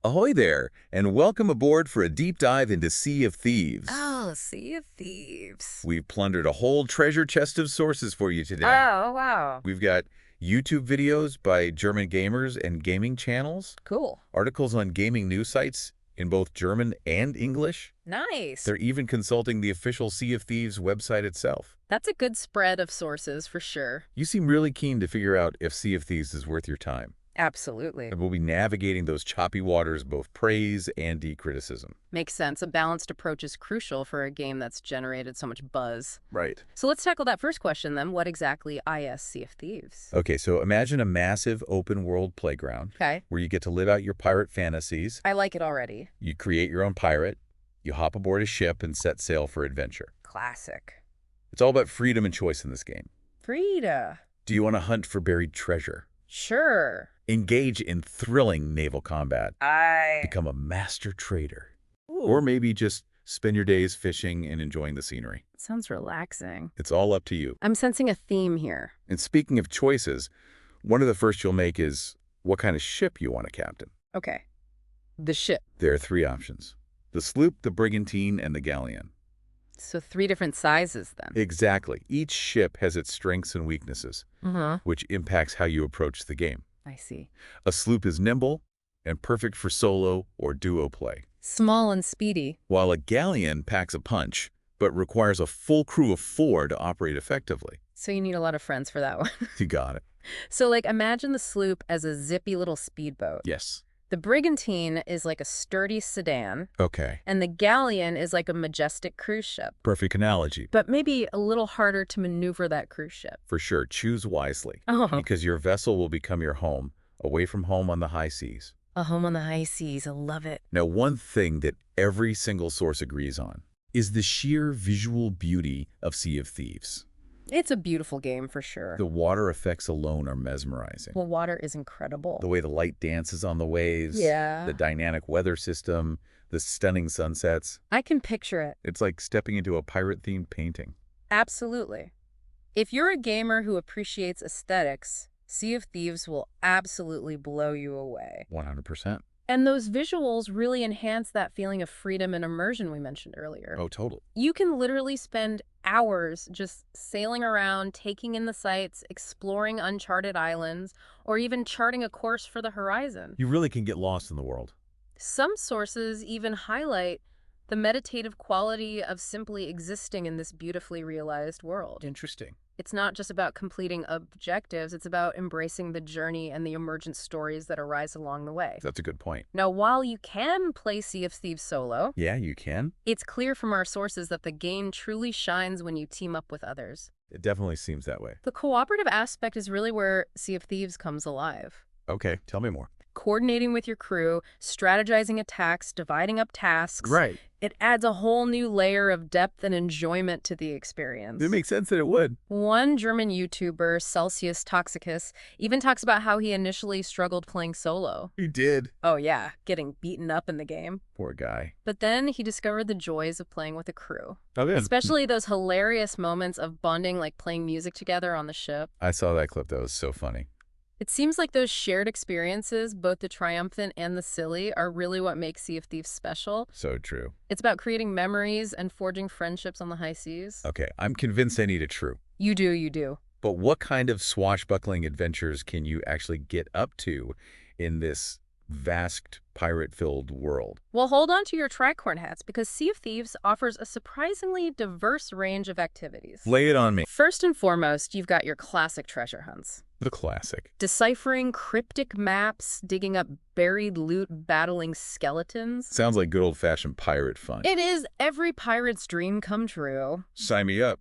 Ahoy there, and welcome aboard for a deep dive into Sea of Thieves. Oh, Sea of Thieves. We've plundered a whole treasure chest of sources for you today. Oh, wow. We've got YouTube videos by German gamers and gaming channels, Cool. articles on gaming news sites in both German and English. Nice. They're even consulting the official Sea of Thieves website itself. That's a good spread of sources for sure. You seem really keen to figure out if Sea of Thieves is worth your time. Absolutely. And we'll be navigating those choppy waters, both praise and criticism. Makes sense. A balanced approach is crucial for a game that's generated so much buzz. Right. So let's tackle that first question then. What exactly is Sea of Thieves? Okay, so imagine a massive open-world playground Okay. where you get to live out your pirate fantasies. I like it already. You create your own pirate, you hop aboard a ship and set sail for adventure. Classic. It's all about freedom and choice in this game. Frida. Do you want to hunt for buried treasure? Sure. Engage in thrilling naval combat. Become a master trader. Ooh. Or maybe just spend your days fishing and enjoying the scenery. Sounds relaxing. It's all up to you. I'm sensing a theme here. And speaking of choices, one of the first you'll make is what kind of ship you want to captain. Okay. The ship. There are three options: the sloop, the brigantine, and the galleon. So 3 different sizes then. Exactly. Each ship has its strengths and weaknesses, which impacts how you approach the game. I see. A sloop is nimble and perfect for solo or duo play, Small and speedy. while a galleon packs a punch, but requires a full crew of 4 to operate effectively. So you need a lot of friends for that one. You got it. So like imagine the sloop as a zippy little speedboat. Yes. The brigantine is like a sturdy sedan, Okay. and the galleon is like a majestic cruise ship. Perfect analogy. But maybe a little harder to maneuver that cruise ship. For sure, choose wisely, Oh, because your vessel will become your home, away from home on the high seas. a home on the high seas. I love it. Now, one thing that every single source agrees on is the sheer visual beauty of Sea of Thieves. It's a beautiful game for sure. The water effects alone are mesmerizing. Well, water is incredible. The way the light dances on the waves, Yeah. the dynamic weather system, the stunning sunsets. I can picture it. It's like stepping into a pirate-themed painting. Absolutely. If you're a gamer who appreciates aesthetics, Sea of Thieves will absolutely blow you away. 100%. And those visuals really enhance that feeling of freedom and immersion we mentioned earlier. Oh, totally. You can literally spend hours just sailing around, taking in the sights, exploring uncharted islands, or even charting a course for the horizon. You really can get lost in the world. Some sources even highlight the meditative quality of simply existing in this beautifully realized world. Interesting. It's not just about completing objectives, it's about embracing the journey and the emergent stories that arise along the way. That's a good point. Now, while you can play Sea of Thieves solo, Yeah, you can. it's clear from our sources that the game truly shines when you team up with others. It definitely seems that way. The cooperative aspect is really where Sea of Thieves comes alive. Okay, tell me more. Coordinating with your crew, strategizing attacks, dividing up tasks. Right. It adds a whole new layer of depth and enjoyment to the experience. It makes sense that it would. One German YouTuber, Celsius Toxicus, even talks about how he initially struggled playing solo. He did. Oh yeah, getting beaten up in the game. Poor guy. But then he discovered the joys of playing with a crew. Oh, yeah. Especially those hilarious moments of bonding, like playing music together on the ship. I saw that clip. That was so funny. It seems like those shared experiences, both the triumphant and the silly, are really what makes Sea of Thieves special. So true. It's about creating memories and forging friendships on the high seas. Okay, I'm convinced I need a true. You do, you do. But what kind of swashbuckling adventures can you actually get up to in this vast pirate-filled world? Well, hold on to your tricorn hats because Sea of Thieves offers a surprisingly diverse range of activities. Lay it on me. First and foremost, you've got your classic treasure hunts. The classic. Deciphering cryptic maps, digging up buried loot, battling skeletons. Sounds like good old-fashioned pirate fun. It is every pirate's dream come true. Sign me up.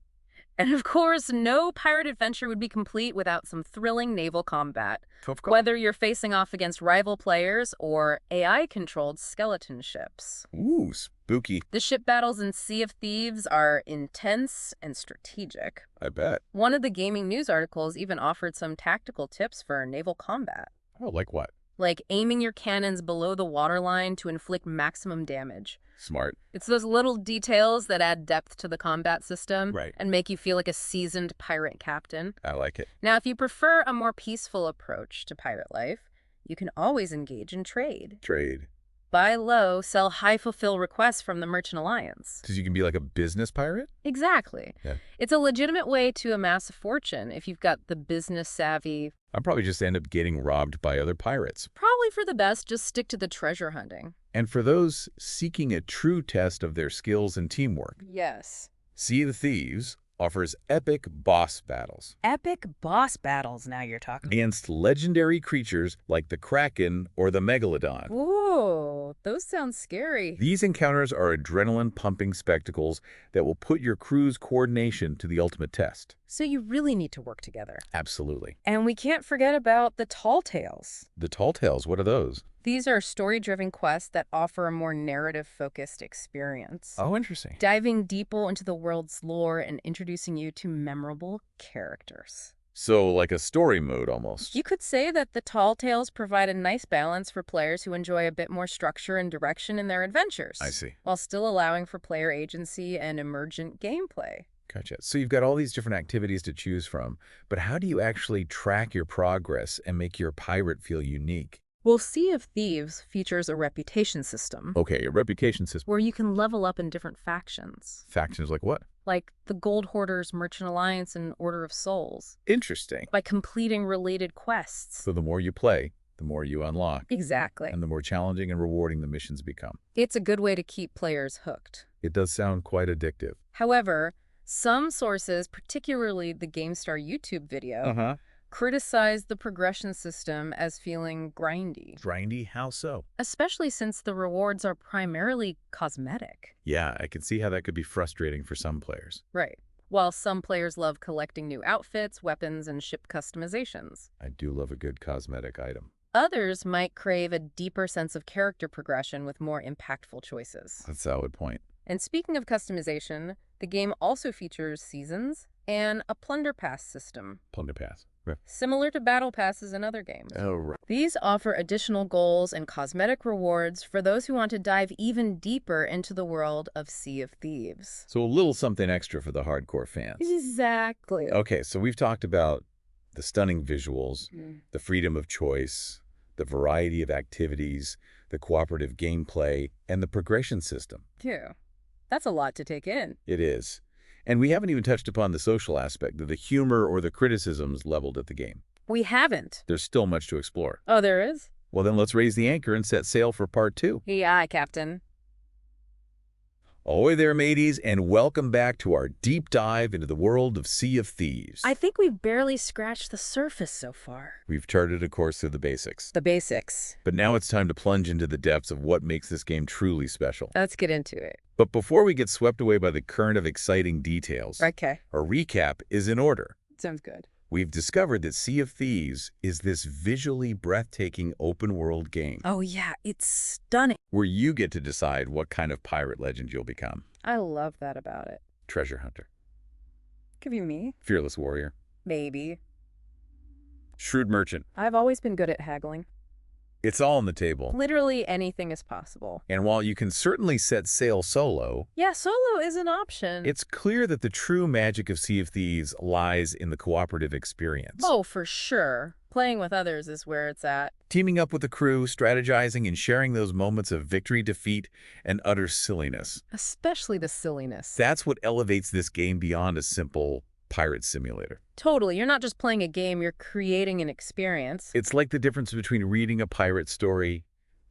And of course, no pirate adventure would be complete without some thrilling naval combat. Of course. Whether you're facing off against rival players or AI-controlled skeleton ships. Ooh, spooky. The ship battles in Sea of Thieves are intense and strategic. I bet. One of the gaming news articles even offered some tactical tips for naval combat, Oh, like what? like aiming your cannons below the waterline to inflict maximum damage. Smart. It's those little details that add depth to the combat system Right. and make you feel like a seasoned pirate captain. I like it. Now, if you prefer a more peaceful approach to pirate life, you can always engage in trade. Trade. Buy low, sell high, fulfill requests from the Merchant Alliance. Because you can be like a business pirate? Exactly. Yeah. It's a legitimate way to amass a fortune if you've got the business savvy. I'd probably just end up getting robbed by other pirates. Probably for the best, just stick to the treasure hunting. And for those seeking a true test of their skills and teamwork, Yes. Sea of Thieves offers epic boss battles Epic boss battles, now you're talking. against legendary creatures like the Kraken or the Megalodon. Whoa, those sound scary. These encounters are adrenaline-pumping spectacles that will put your crew's coordination to the ultimate test. So you really need to work together. Absolutely. And we can't forget about the Tall Tales. The Tall Tales, what are those? These are story-driven quests that offer a more narrative-focused experience. Oh, interesting. Diving deeper into the world's lore and introducing you to memorable characters. So, like a story mode almost. You could say that the Tall Tales provide a nice balance for players who enjoy a bit more structure and direction in their adventures. I see. While still allowing for player agency and emergent gameplay. Gotcha. So you've got all these different activities to choose from, but how do you actually track your progress and make your pirate feel unique? Well, Sea of Thieves features a reputation system Okay, a reputation system. where you can level up in different factions, Factions like what? like the Gold Hoarders, Merchant Alliance, and Order of Souls, Interesting. by completing related quests. So the more you play, the more you unlock, Exactly. and the more challenging and rewarding the missions become. It's a good way to keep players hooked. It does sound quite addictive. However, some sources, particularly the GameStar YouTube video, Uh-huh. criticize the progression system as feeling grindy, Grindy? How so? especially since the rewards are primarily cosmetic. Yeah, I can see how that could be frustrating for some players. Right. While some players love collecting new outfits, weapons, and ship customizations. I do love a good cosmetic item. Others might crave a deeper sense of character progression with more impactful choices. That's a valid point. And speaking of customization, the game also features seasons and a plunder pass system, Plunder Pass. Right. similar to battle passes in other games. Oh, right. These offer additional goals and cosmetic rewards for those who want to dive even deeper into the world of Sea of Thieves. So a little something extra for the hardcore fans. Exactly. Okay, so we've talked about the stunning visuals, the freedom of choice, the variety of activities, the cooperative gameplay, and the progression system. Phew. That's a lot to take in. It is. And we haven't even touched upon the social aspect of the humor or the criticisms leveled at the game. We haven't. There's still much to explore. Oh, there is? Well, then let's raise the anchor and set sail for part 2. Aye, Captain. Ahoy there, mateys, and welcome back to our deep dive into the world of Sea of Thieves. I think we've barely scratched the surface so far. We've charted a course through the basics. The basics. But now it's time to plunge into the depths of what makes this game truly special. Let's get into it. But before we get swept away by the current of exciting details, Okay. a recap is in order. Sounds good. We've discovered that Sea of Thieves is this visually breathtaking open-world game Oh, yeah, it's stunning. where you get to decide what kind of pirate legend you'll become. I love that about it. Treasure hunter, Could be me. fearless warrior, Maybe. shrewd merchant. I've always been good at haggling. It's all on the table. Literally anything is possible. And while you can certainly set sail solo, Yeah, solo is an option. it's clear that the true magic of Sea of Thieves lies in the cooperative experience. Oh, for sure. Playing with others is where it's at. Teaming up with the crew, strategizing, and sharing those moments of victory, defeat, and utter silliness. Especially the silliness. That's what elevates this game beyond a simple pirate simulator. Totally. You're not just playing a game, you're creating an experience. It's like the difference between reading a pirate story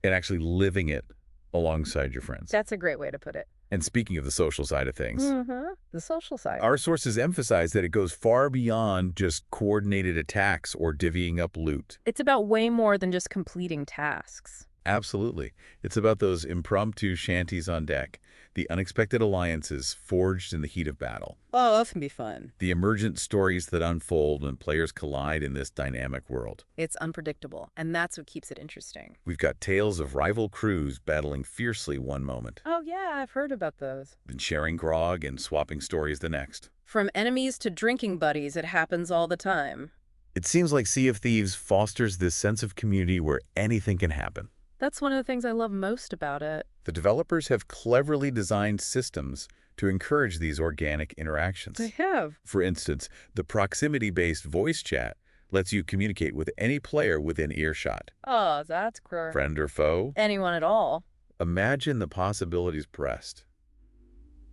and actually living it alongside your friends. That's a great way to put it. And speaking of the social side of things, The social side. our sources emphasize that it goes far beyond just coordinated attacks or divvying up loot. It's about way more than just completing tasks. Absolutely. It's about those impromptu shanties on deck, the unexpected alliances forged in the heat of battle, Oh, that can be fun. the emergent stories that unfold when players collide in this dynamic world. It's unpredictable, and that's what keeps it interesting. We've got tales of rival crews battling fiercely one moment, Oh, yeah, I've heard about those. then sharing grog and swapping stories the next. From enemies to drinking buddies, it happens all the time. It seems like Sea of Thieves fosters this sense of community where anything can happen. That's one of the things I love most about it. The developers have cleverly designed systems to encourage these organic interactions. They have. For instance, the proximity-based voice chat Lets you communicate with any player within earshot. Oh, that's cool. Friend or foe? Anyone at all. Imagine the possibilities pressed.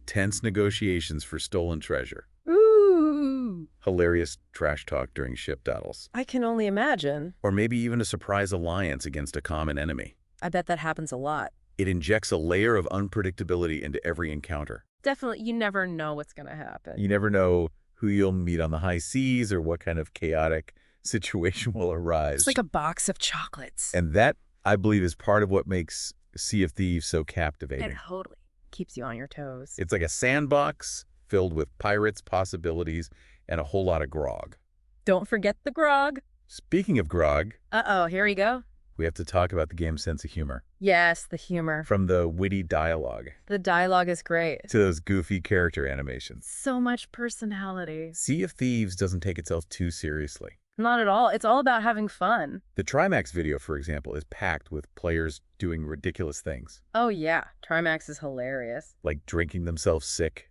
Tense negotiations for stolen treasure. Ooh. Hilarious trash talk during ship battles. I can only imagine. Or maybe even a surprise alliance against a common enemy. I bet that happens a lot. It injects a layer of unpredictability into every encounter. Definitely, you never know what's going to happen. You never know who you'll meet on the high seas or what kind of chaotic situation will arise. It's like a box of chocolates. And that, I believe, is part of what makes Sea of Thieves so captivating. It totally keeps you on your toes. It's like a sandbox filled with pirates, possibilities, and a whole lot of grog. Don't forget the grog. Speaking of grog, Uh-oh, here we go. we have to talk about the game's sense of humor. Yes, the humor. From the witty dialogue The dialogue is great. to those goofy character animations. So much personality. Sea of Thieves doesn't take itself too seriously. Not at all. It's all about having fun. The Trimax video, for example, is packed with players doing ridiculous things, Oh, yeah. Trimax is hilarious. like drinking themselves sick,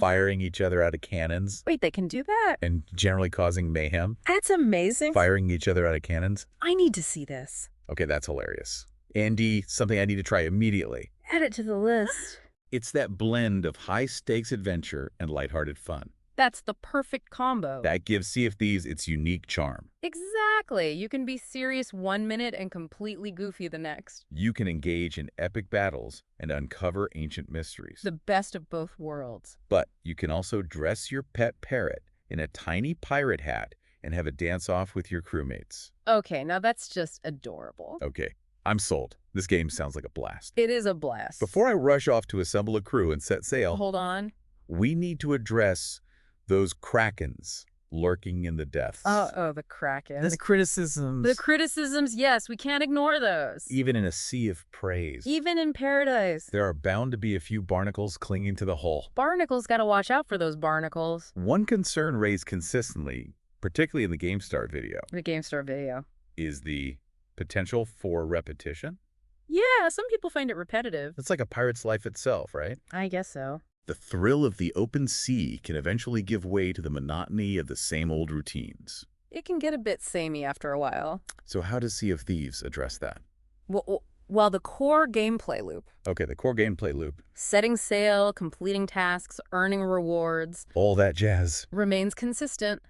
firing each other out of cannons, Wait, they can do that? and generally causing mayhem. That's amazing. Firing each other out of cannons. I need to see this. Okay, that's hilarious. Andy, something I need to try immediately. Add it to the list. It's that blend of high-stakes adventure and lighthearted fun. That's the perfect combo. That gives Sea of Thieves its unique charm. Exactly. You can be serious 1 minute and completely goofy the next. You can engage in epic battles and uncover ancient mysteries. The best of both worlds. But you can also dress your pet parrot in a tiny pirate hat and have a dance-off with your crewmates. Okay, now that's just adorable. Okay, I'm sold. This game sounds like a blast. It is a blast. Before I rush off to assemble a crew and set sail, Hold on. we need to address those krakens lurking in the depths. Oh, the Kraken. The criticisms. The criticisms, yes, we can't ignore those. Even in a sea of praise, Even in paradise. there are bound to be a few barnacles clinging to the hull. Barnacles gotta watch out for those barnacles. One concern raised consistently, particularly in the GameStar video, The GameStar video. is the potential for repetition. Yeah, some people find it repetitive. It's like a pirate's life itself, right? I guess so. The thrill of the open sea can eventually give way to the monotony of the same old routines. It can get a bit samey after a while. So how does Sea of Thieves address that? Well, the core gameplay loop, Okay, the core gameplay loop, setting sail, completing tasks, earning rewards, all that jazz. remains consistent.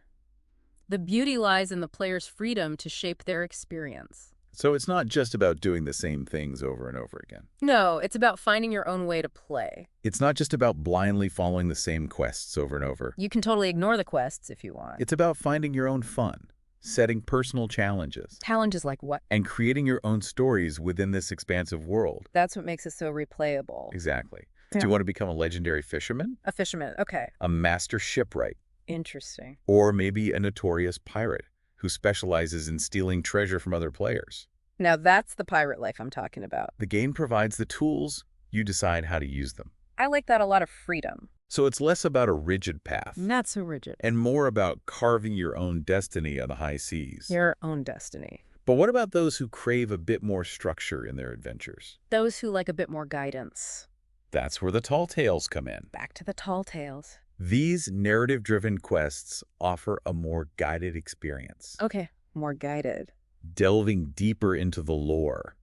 The beauty lies in the player's freedom to shape their experience. So it's not just about doing the same things over and over again. No, it's about finding your own way to play. It's not just about blindly following the same quests over and over. You can totally ignore the quests if you want. It's about finding your own fun, setting personal challenges, Challenges like what? and creating your own stories within this expansive world. That's what makes it so replayable. Exactly. Yeah. Do you want to become a legendary fisherman, A fisherman, okay. a master shipwright, Interesting. or maybe a notorious pirate who specializes in stealing treasure from other players? Now that's the pirate life I'm talking about. The game provides the tools, you decide how to use them. I like that a lot of freedom. So it's less about a rigid path Not so rigid. and more about carving your own destiny on the high seas. Your own destiny. But what about those who crave a bit more structure in their adventures? Those who like a bit more guidance. That's where the tall tales come in. Back to the tall tales. These narrative-driven quests offer a more guided experience, Okay, more guided. delving deeper into the lore,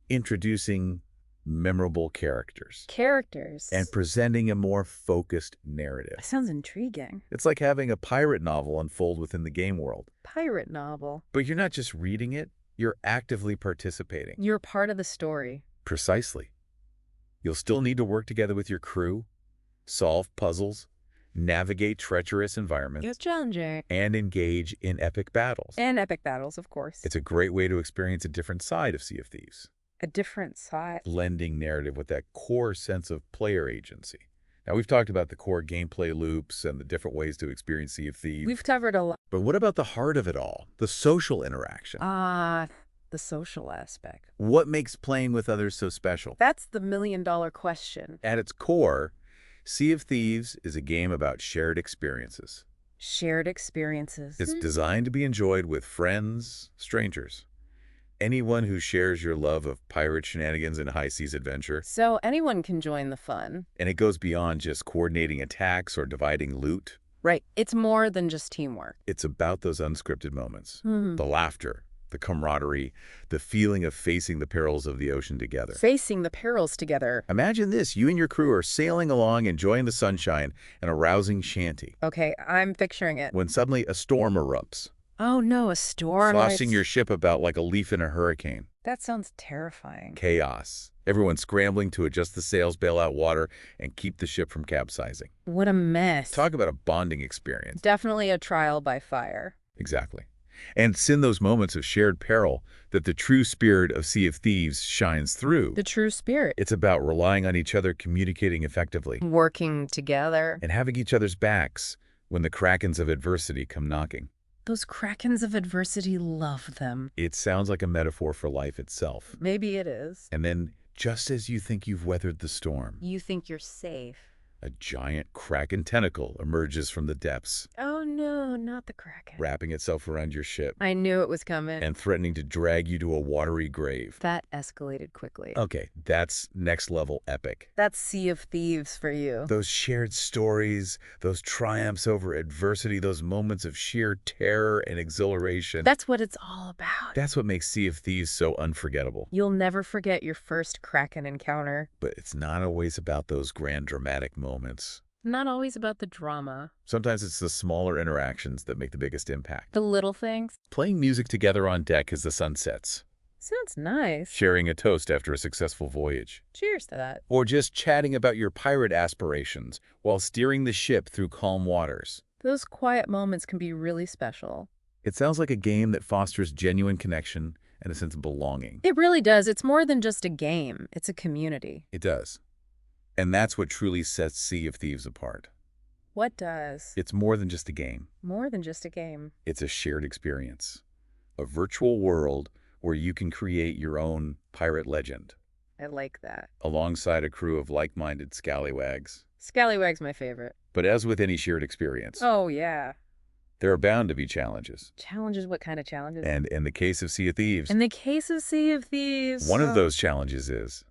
introducing memorable characters, Characters. and presenting a more focused narrative. That sounds intriguing. It's like having a pirate novel unfold within the game world. Pirate novel. But you're not just reading it, you're actively participating. You're part of the story. Precisely. You'll still need to work together with your crew, solve puzzles, navigate treacherous environments, It's challenging. and engage in epic battles. And epic battles, of course. It's a great way to experience a different side of Sea of Thieves, a different side. blending narrative with that core sense of player agency. Now, we've talked about the core gameplay loops and the different ways to experience Sea of Thieves. We've covered a lot. But what about the heart of it all, the social interaction? The social aspect. What makes playing with others so special? That's the million-dollar question. At its core, Sea of Thieves is a game about shared experiences. Shared experiences. It's designed to be enjoyed with friends, strangers, anyone who shares your love of pirate shenanigans and high seas adventure. So anyone can join the fun. And it goes beyond just coordinating attacks or dividing loot. Right. It's more than just teamwork. It's about those unscripted moments. Hmm. The laughter, the camaraderie, the feeling of facing the perils of the ocean together. Facing the perils together. Imagine this, you and your crew are sailing along, enjoying the sunshine and a rousing shanty, Okay, I'm picturing it. when suddenly a storm erupts, Oh no, a storm. tossing your ship about like a leaf in a hurricane. That sounds terrifying. Chaos. Everyone scrambling to adjust the sails, bail out water, and keep the ship from capsizing. What a mess. Talk about a bonding experience. Definitely a trial by fire. Exactly. And it's in those moments of shared peril that the true spirit of Sea of Thieves shines through. The true spirit. It's about relying on each other, communicating effectively, Working together. and having each other's backs when the krakens of adversity come knocking. Those krakens of adversity love them. It sounds like a metaphor for life itself. Maybe it is. And then, just as you think you've weathered the storm, You think you're safe. a giant kraken tentacle emerges from the depths, Oh no, not the kraken. wrapping itself around your ship I knew it was coming. and threatening to drag you to a watery grave. That escalated quickly. Okay, that's next level epic. That's Sea of Thieves for you. Those shared stories, those triumphs over adversity, those moments of sheer terror and exhilaration. That's what it's all about. That's what makes Sea of Thieves so unforgettable. You'll never forget your first kraken encounter. But it's not always about those grand dramatic moments. Not always about the drama. Sometimes it's the smaller interactions that make the biggest impact. The little things. Playing music together on deck as the sun sets, Sounds nice. sharing a toast after a successful voyage, Cheers to that. or just chatting about your pirate aspirations while steering the ship through calm waters. Those quiet moments can be really special. It sounds like a game that fosters genuine connection and a sense of belonging. It really does. It's more than just a game. It's a community. It does. And that's what truly sets Sea of Thieves apart. What does? It's more than just a game. More than just a game. It's a shared experience. A virtual world where you can create your own pirate legend I like that. alongside a crew of like-minded scallywags. Scallywag's my favorite. But as with any shared experience, Oh, yeah. there are bound to be challenges. Challenges? What kind of challenges? And in the case of Sea of Thieves, In the case of Sea of Thieves... one of those challenges is,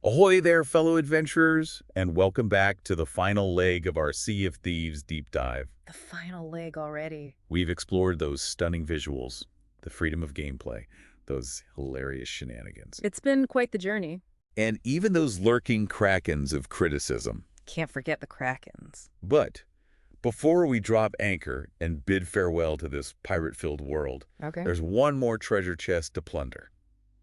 ahoy there, fellow adventurers, and welcome back to the final leg of our Sea of Thieves deep dive. The final leg already. We've explored those stunning visuals, the freedom of gameplay, those hilarious shenanigans, It's been quite the journey. and even those lurking krakens of criticism. Can't forget the krakens. But before we drop anchor and bid farewell to this pirate-filled world, Okay. there's one more treasure chest to plunder.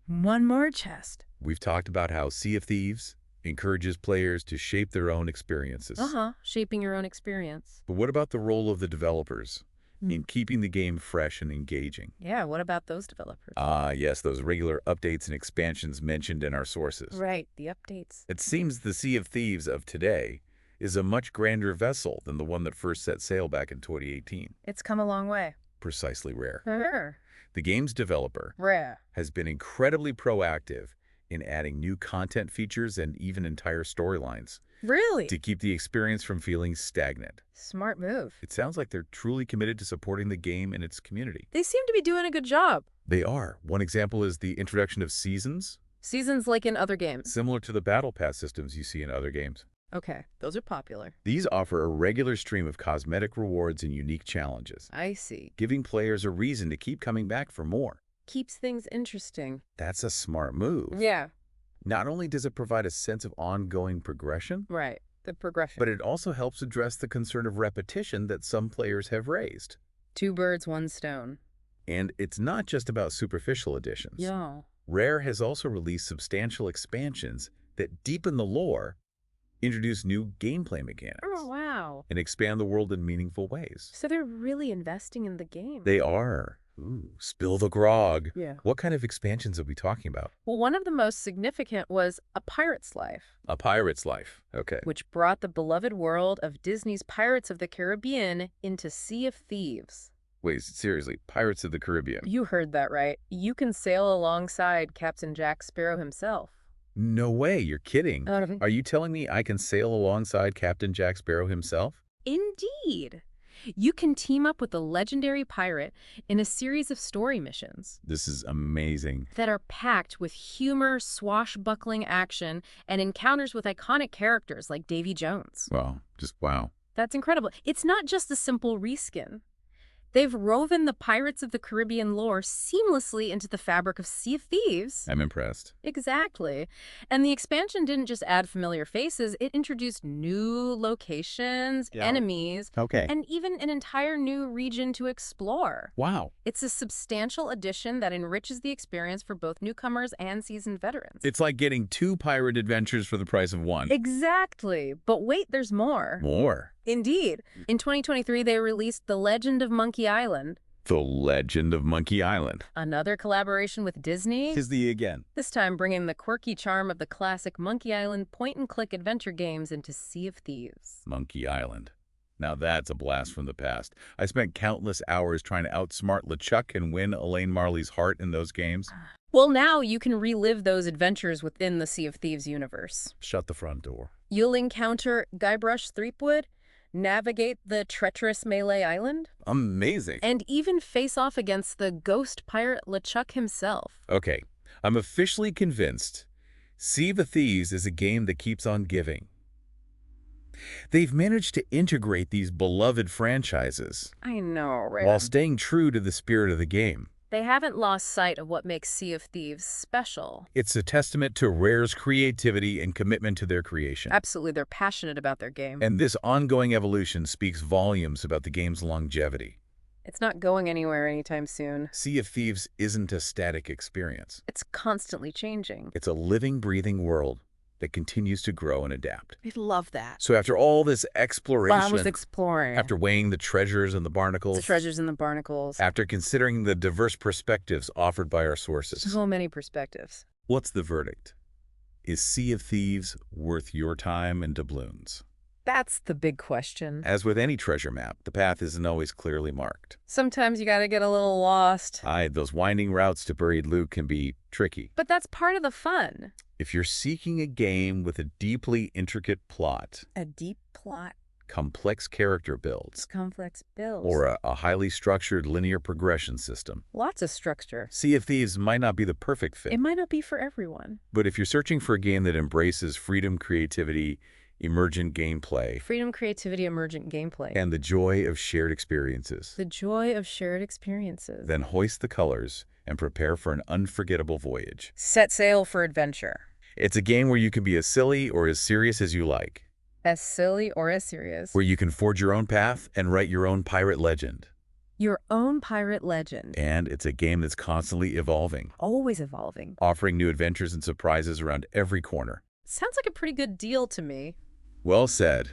One more chest. We've talked about how Sea of Thieves encourages players to shape their own experiences. Shaping your own experience. But what about the role of the developers Hmm. in keeping the game fresh and engaging? Yeah, what about those developers? Ah, yes, those regular updates and expansions mentioned in our sources. Right, the updates. It seems the Sea of Thieves of today is a much grander vessel than the one that first set sail back in 2018. It's come a long way. Precisely rare. Rare. The game's developer Rare. has been incredibly proactive in adding new content features and even entire storylines Really? to keep the experience from feeling stagnant. Smart move. It sounds like they're truly committed to supporting the game and its community. They seem to be doing a good job. They are. One example is the introduction of seasons, Seasons like in other games. similar to the Battle Pass systems you see in other games. Okay, those are popular. These offer a regular stream of cosmetic rewards and unique challenges, I see. giving players a reason to keep coming back for more. Keeps things interesting. That's a smart move. Yeah, Not only does it provide a sense of ongoing progression, right. The progression. but it also helps address the concern of repetition that some players have raised. Two birds, one stone. And it's not just about superficial additions. Yeah. Rare has also released substantial expansions that deepen the lore, introduce new gameplay mechanics, Oh, wow. and expand the world in meaningful ways. So they're really investing in the game. They are. Ooh, spill the grog. Yeah. What kind of expansions are we talking about? Well, one of the most significant was A Pirate's Life, A Pirate's Life. Okay. which brought the beloved world of Disney's Pirates of the Caribbean into Sea of Thieves. Wait, seriously, Pirates of the Caribbean? You heard that right. You can sail alongside Captain Jack Sparrow himself. No way, you're kidding. Indeed. Are you telling me I can sail alongside Captain Jack Sparrow himself? You can team up with the legendary pirate in a series of story missions This is amazing. that are packed with humor, swashbuckling action, and encounters with iconic characters like Davy Jones. Well, just wow. That's incredible. It's not just a simple reskin. They've woven the Pirates of the Caribbean lore seamlessly into the fabric of Sea of Thieves. I'm impressed. Exactly. And the expansion didn't just add familiar faces, it introduced new locations, Yeah. enemies, Okay. and even an entire new region to explore. Wow. It's a substantial addition that enriches the experience for both newcomers and seasoned veterans. It's like getting 2 pirate adventures for the price of 1. Exactly. But wait, there's more. More. Indeed. In 2023, they released The Legend of Monkey Island, The Legend of Monkey Island. another collaboration with Disney, Disney again. this time bringing the quirky charm of the classic Monkey Island point-and-click adventure games into Sea of Thieves. Monkey Island. Now that's a blast from the past. I spent countless hours trying to outsmart LeChuck and win Elaine Marley's heart in those games. Well, now you can relive those adventures within the Sea of Thieves universe. Shut the front door. You'll encounter Guybrush Threepwood, navigate the treacherous Melee Island, Amazing. and even face off against the ghost pirate LeChuck himself. Okay, I'm officially convinced Sea of Thieves is a game that keeps on giving. They've managed to integrate these beloved franchises I know, right? while staying true to the spirit of the game. They haven't lost sight of what makes Sea of Thieves special. It's a testament to Rare's creativity and commitment to their creation. Absolutely, they're passionate about their game. And this ongoing evolution speaks volumes about the game's longevity. It's not going anywhere anytime soon. Sea of Thieves isn't a static experience. It's constantly changing. It's a living, breathing world that continues to grow and adapt. I love that. So after all this exploration, I was exploring. after weighing the treasures and the barnacles, The treasures and the barnacles. after considering the diverse perspectives offered by our sources, So many perspectives. what's the verdict? Is Sea of Thieves worth your time and doubloons? That's the big question. As with any treasure map, the path isn't always clearly marked. Sometimes you gotta get a little lost. Those winding routes to buried loot can be tricky. But that's part of the fun. If you're seeking a game with a deeply intricate plot, A deep plot, complex character builds, complex builds. or a highly structured linear progression system, Lots of structure. Sea of Thieves might not be the perfect fit. It might not be for everyone. But if you're searching for a game that embraces freedom, creativity, emergent gameplay, Freedom, creativity, emergent gameplay. and the joy of shared experiences, The joy of shared experiences. then hoist the colors and prepare for an unforgettable voyage. Set sail for adventure. It's a game where you can be as silly or as serious as you like, As silly or as serious. where you can forge your own path and write your own pirate legend. Your own pirate legend. And it's a game that's constantly evolving, Always evolving. offering new adventures and surprises around every corner. Sounds like a pretty good deal to me. Well said.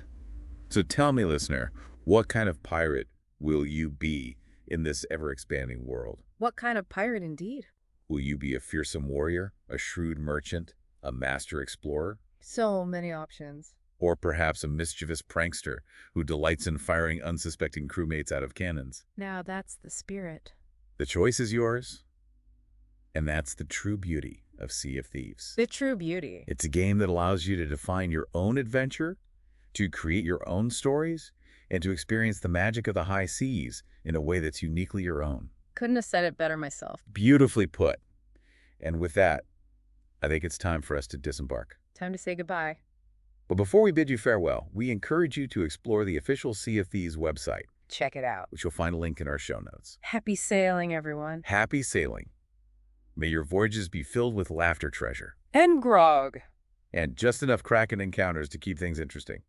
So tell me, listener, what kind of pirate will you be in this ever-expanding world? What kind of pirate indeed? Will you be a fearsome warrior, a shrewd merchant, a master explorer, So many options. or perhaps a mischievous prankster who delights in firing unsuspecting crewmates out of cannons? Now that's the spirit. The choice is yours, and that's the true beauty of Sea of Thieves. The true beauty. It's a game that allows you to define your own adventure, to create your own stories, and to experience the magic of the high seas in a way that's uniquely your own. Couldn't have said it better myself. Beautifully put. And with that, I think it's time for us to disembark. Time to say goodbye. But before we bid you farewell, we encourage you to explore the official Sea of Thieves website, Check it out. which you'll find a link in our show notes. Happy sailing, everyone. Happy sailing. May your voyages be filled with laughter treasure, And grog. and just enough Kraken encounters to keep things interesting.